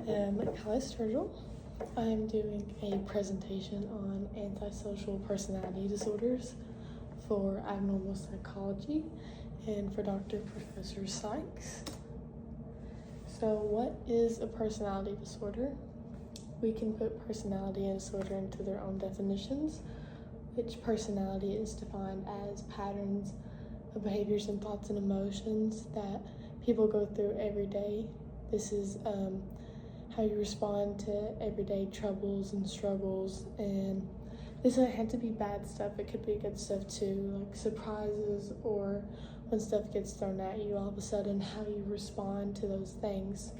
am Kylie Sturgill. I am doing a presentation on antisocial personality disorders for abnormal psychology and for Dr. Professor Sykes. So what is a personality disorder? We can put personality and disorder into their own definitions, which personality is defined as patterns of behaviors and thoughts and emotions that people go through every day. This is how you respond to everyday troubles and struggles, and this doesn't have to be bad stuff. It could be good stuff too, like surprises or when stuff gets thrown at you all of a sudden, how you respond to those things.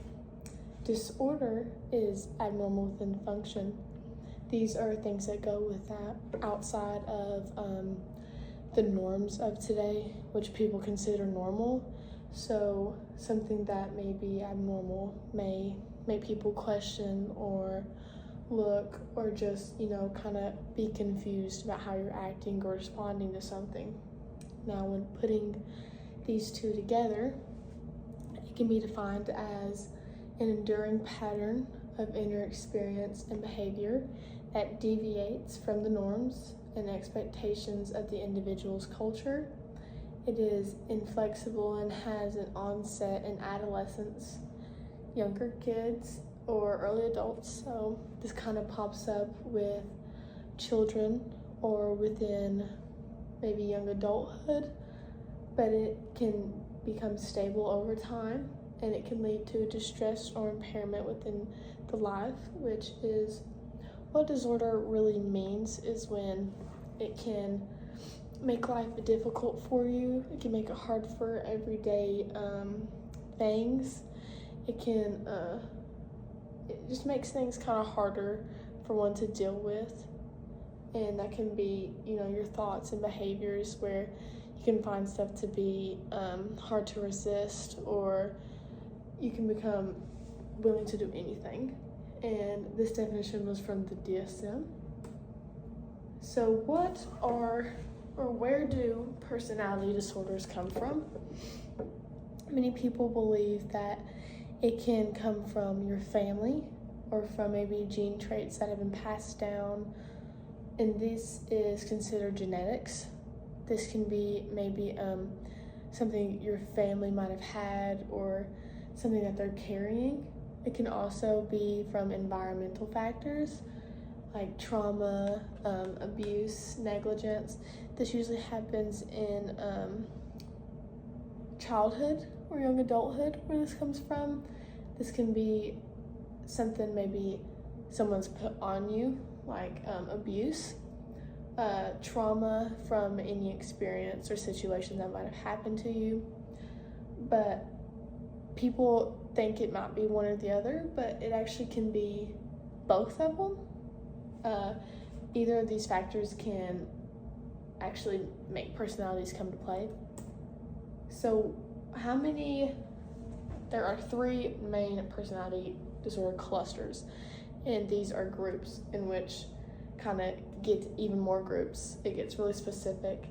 Disorder is abnormal within function. These are things that go with that outside of the norms of today, which people consider normal. So something that may be abnormal may make people question or look or just, kind of be confused about how you're acting or responding to something. Now, when putting these two together, it can be defined as an enduring pattern of inner experience and behavior that deviates from the norms and expectations of the individual's culture. It is inflexible and has an onset in adolescence, younger kids, or early adults. So this kind of pops up with children or within maybe young adulthood, but it can become stable over time, and it can lead to distress or impairment within the life, which is what disorder really means, is when it can make life difficult for you. It can make it hard for everyday things. It just makes things kind of harder for one to deal with. And that can be, your thoughts and behaviors where you can find stuff to be hard to resist, or you can become willing to do anything. And this definition was from the DSM. So where do personality disorders come from? Many people believe that it can come from your family or from maybe gene traits that have been passed down, and this is considered genetics. This can be maybe something your family might have had or something that they're carrying. It can also be from environmental factors like trauma, abuse, negligence. This usually happens in childhood or young adulthood where this comes from. This can be something maybe someone's put on you, like abuse, trauma from any experience or situation that might have happened to you. But people think it might be one or the other, but it actually can be both of them. Either of these factors can actually make personalities come to play. So there are three main personality disorder clusters, and these are groups in which kind of get even more groups. It gets really specific.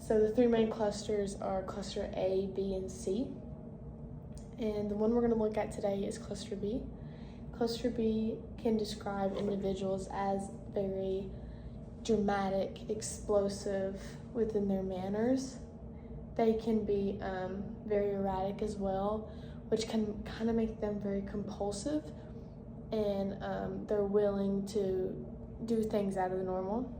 So the three main clusters are cluster A, B, and C. And the one we're going to look at today is cluster B. Cluster B can describe individuals as very dramatic, explosive within their manners. They can be very erratic as well, which can kind of make them very compulsive, and they're willing to do things out of the normal.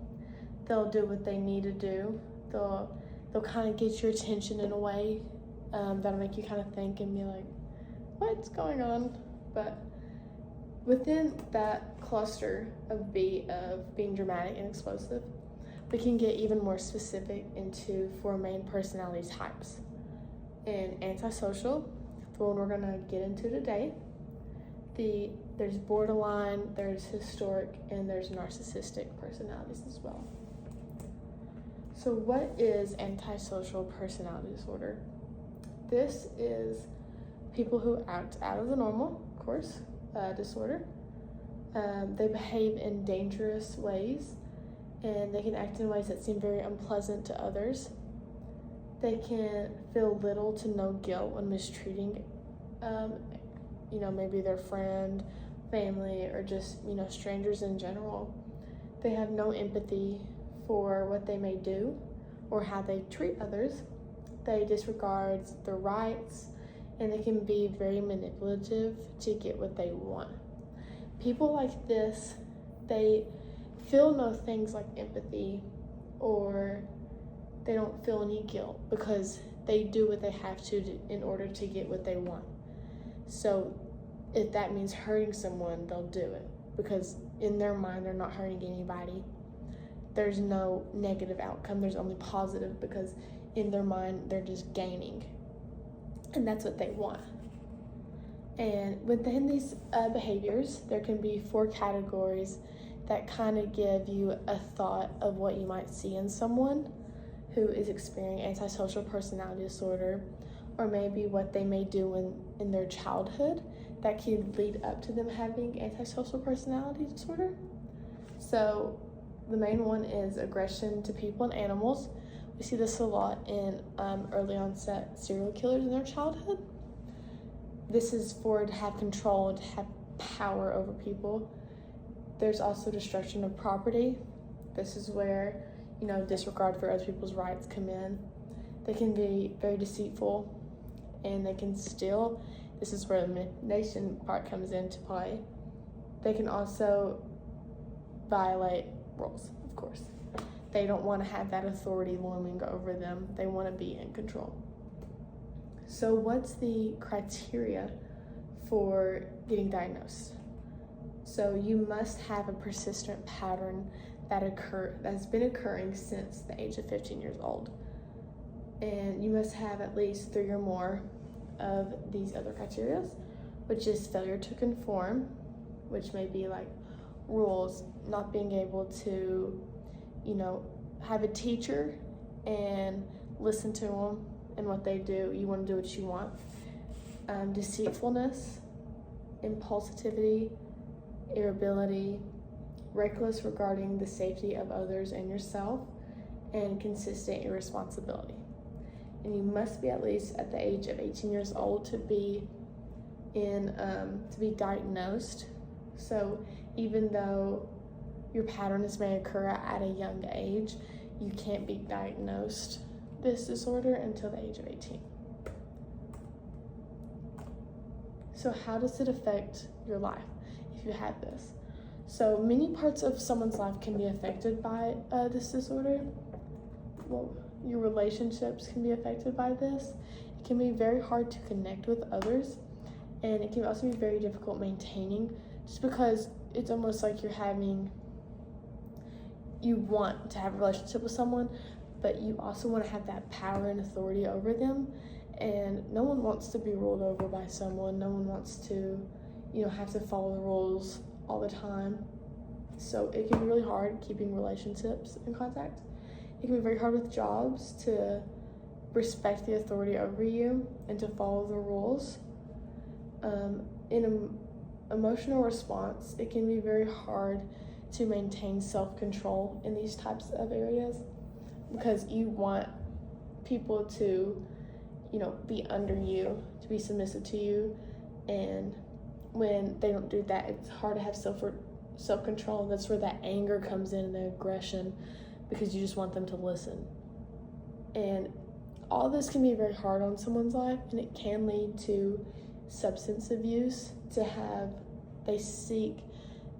They'll do what they need to do. They'll kind of get your attention in a way that'll make you kind of think and be like, what's going on? But within that cluster of B, of being dramatic and explosive, we can get even more specific into four main personality types. In antisocial, the one we're gonna get into today, there's borderline, there's historic, and there's narcissistic personalities as well. So what is antisocial personality disorder? This is people who act out of the normal, of course, disorder. They behave in dangerous ways, and they can act in ways that seem very unpleasant to others. They can feel little to no guilt when mistreating maybe their friend, family, or just, strangers in general. They have no empathy for what they may do or how they treat others. They disregard their rights, and they can be very manipulative to get what they want. People like this, they feel no things like empathy, or they don't feel any guilt because they do what they have to do in order to get what they want. So if that means hurting someone, they'll do it because in their mind, they're not hurting anybody. There's no negative outcome. There's only positive because in their mind, they're just gaining. And that's what they want. And within these behaviors, there can be 4 categories that kind of give you a thought of what you might see in someone who is experiencing antisocial personality disorder, or maybe what they may do in their childhood that could lead up to them having antisocial personality disorder. So the main one is aggression to people and animals. We see this a lot in early onset serial killers in their childhood. This is to have control and to have power over people. There's also destruction of property. This is where, disregard for other people's rights come in. They can be very deceitful and they can steal. This is where the manipulation part comes into play. They can also violate rules, of course. They don't want to have that authority looming over them. They want to be in control. So what's the criteria for getting diagnosed? So you must have a persistent pattern that's been occurring since the age of 15 years old. And you must have at least 3 or more of these other criteria, which is failure to conform, which may be like rules, not being able to, have a teacher and listen to them and what they do. You want to do what you want. Deceitfulness, impulsivity, irritability, reckless regarding the safety of others and yourself, and consistent irresponsibility. And you must be at least at the age of 18 years old to be diagnosed. So even though your patterns may occur at a young age, you can't be diagnosed this disorder until the age of 18. So how does it affect your life if you have this? So many parts of someone's life can be affected by this disorder. Well, your relationships can be affected by this. It can be very hard to connect with others, and it can also be very difficult maintaining, just because it's almost like you want to have a relationship with someone, but you also want to have that power and authority over them. And no one wants to be ruled over by someone. No one wants to, have to follow the rules all the time. So it can be really hard keeping relationships in contact. It can be very hard with jobs to respect the authority over you and to follow the rules. In an emotional response, it can be very hard to maintain self-control in these types of areas because you want people to, be under you, to be submissive to you. And when they don't do that, it's hard to have self-control. That's where that anger comes in and the aggression, because you just want them to listen. And all this can be very hard on someone's life, and it can lead to substance abuse, they seek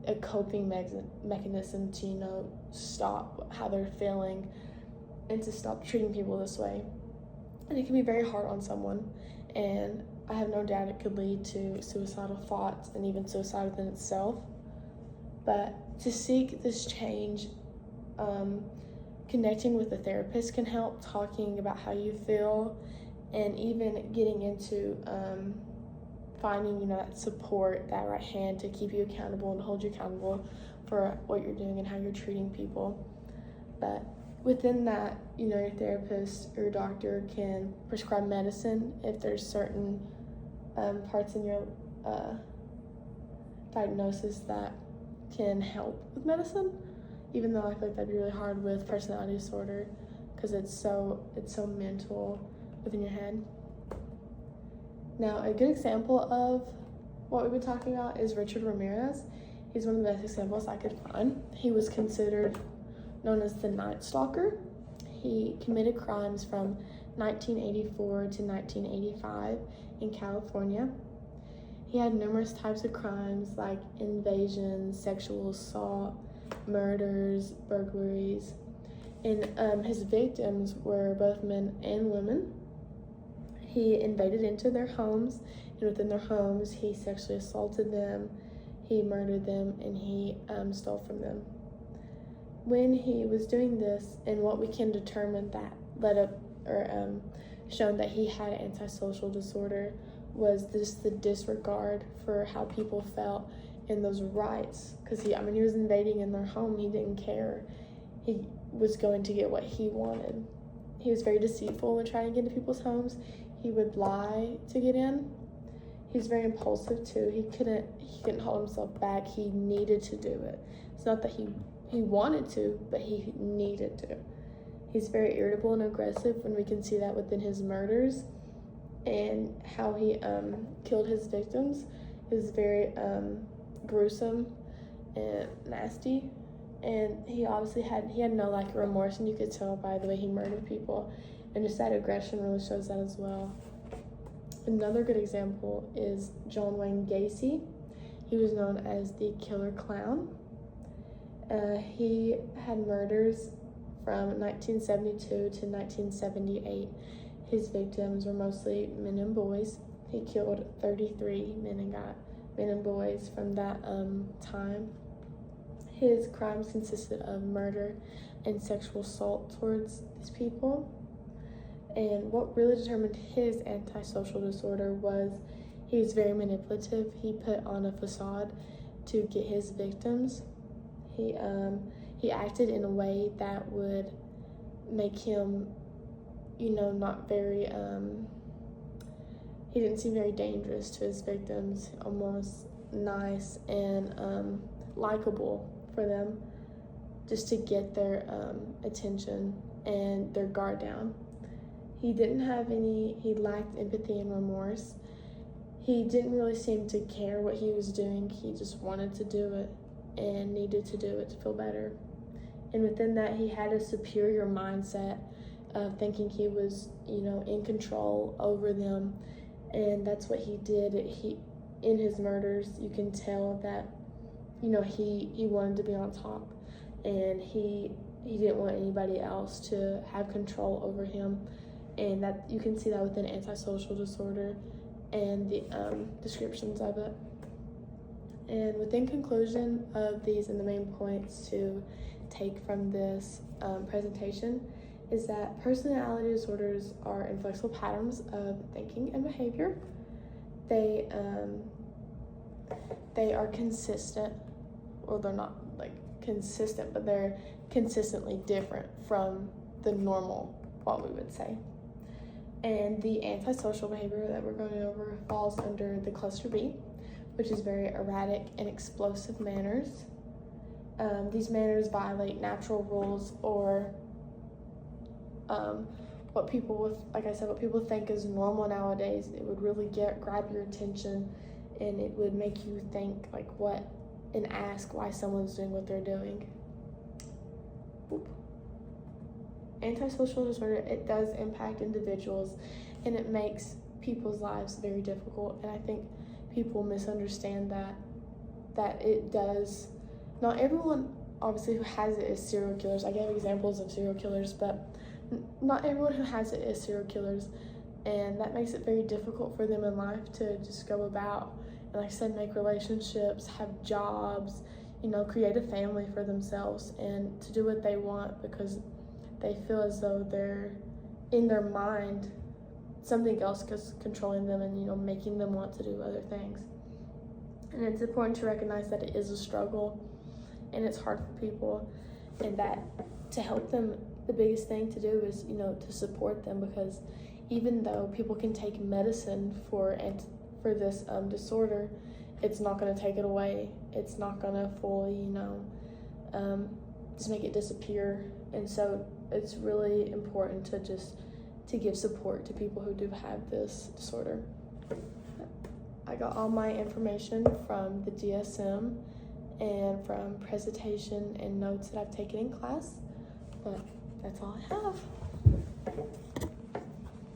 a coping mechanism to, stop how they're feeling and to stop treating people this way. And it can be very hard on someone, and I have no doubt it could lead to suicidal thoughts and even suicide within itself. But to seek this change, connecting with a therapist can help, talking about how you feel, and even getting into finding, that support, that right hand to keep you accountable and hold you accountable for what you're doing and how you're treating people. But within that, your therapist or your doctor can prescribe medicine if there's certain parts in your diagnosis that can help with medicine, even though I feel like that'd be really hard with personality disorder because it's so mental within your head. Now, a good example of what we've been talking about is Richard Ramirez. He's one of the best examples I could find. He was considered known as the Night Stalker. He committed crimes from 1984 to 1985 in California. He had numerous types of crimes like invasions, sexual assault, murders, burglaries, and his victims were both men and women. He invaded into their homes, and within their homes, he sexually assaulted them, he murdered them, and he stole from them. When he was doing this, and what we can determine that led up or shown that he had antisocial disorder was just the disregard for how people felt and those rights. Because he was invading in their home, he didn't care. He was going to get what he wanted. He was very deceitful when trying to get into people's homes. He would lie to get in. He's very impulsive too. He couldn't hold himself back. He needed to do it. It's not that he wanted to, but he needed to. He's very irritable and aggressive, and we can see that within his murders and how he killed his victims is very gruesome and nasty. And he obviously had no lack of remorse, and you could tell by the way he murdered people, and just that aggression really shows that as well. Another good example is John Wayne Gacy. He was known as the Killer Clown. He had murders from 1972 to 1978. His victims were mostly men and boys. He killed 33 men and boys from that time. His crimes consisted of murder and sexual assault towards these people. And what really determined his antisocial disorder was he was very manipulative. He put on a facade to get his victims. He acted in a way that would make him, not very, he didn't seem very dangerous to his victims, almost nice and likable for them, just to get their attention and their guard down. He lacked empathy and remorse. He didn't really seem to care what he was doing. He just wanted to do it and needed to do it to feel better. And within that, he had a superior mindset of thinking he was, in control over them. And that's what he did. In his murders, you can tell that, he wanted to be on top, and he didn't want anybody else to have control over him. And that you can see that within antisocial disorder and the descriptions of it. And within conclusion of these and the main points to take from this presentation is that personality disorders are inflexible patterns of thinking and behavior. They are consistent. Well, they're not consistent, but they're consistently different from the normal, what we would say. And the antisocial behavior that we're going over falls under the cluster B, which is very erratic and explosive manners. These manners violate natural rules or what people think is normal nowadays. It would really grab your attention, and it would make you think and ask why someone's doing what they're doing. Boop. Antisocial disorder, it does impact individuals, and it makes people's lives very difficult. And I think people misunderstand that it does. Not everyone, obviously, who has it is serial killers. I gave examples of serial killers, but not everyone who has it is serial killers, and that makes it very difficult for them in life to just go about and, like I said, make relationships, have jobs, create a family for themselves, and to do what they want because they feel as though they're, in their mind, something else is controlling them and, making them want to do other things. And it's important to recognize that it is a struggle and it's hard for people, and that to help them, the biggest thing to do is, to support them, because even though people can take medicine for this disorder, it's not going to take it away. It's not going to fully, just make it disappear. And so it's really important to give support to people who do have this disorder. I got all my information from the DSM and from presentation and notes that I've taken in class, but that's all I have.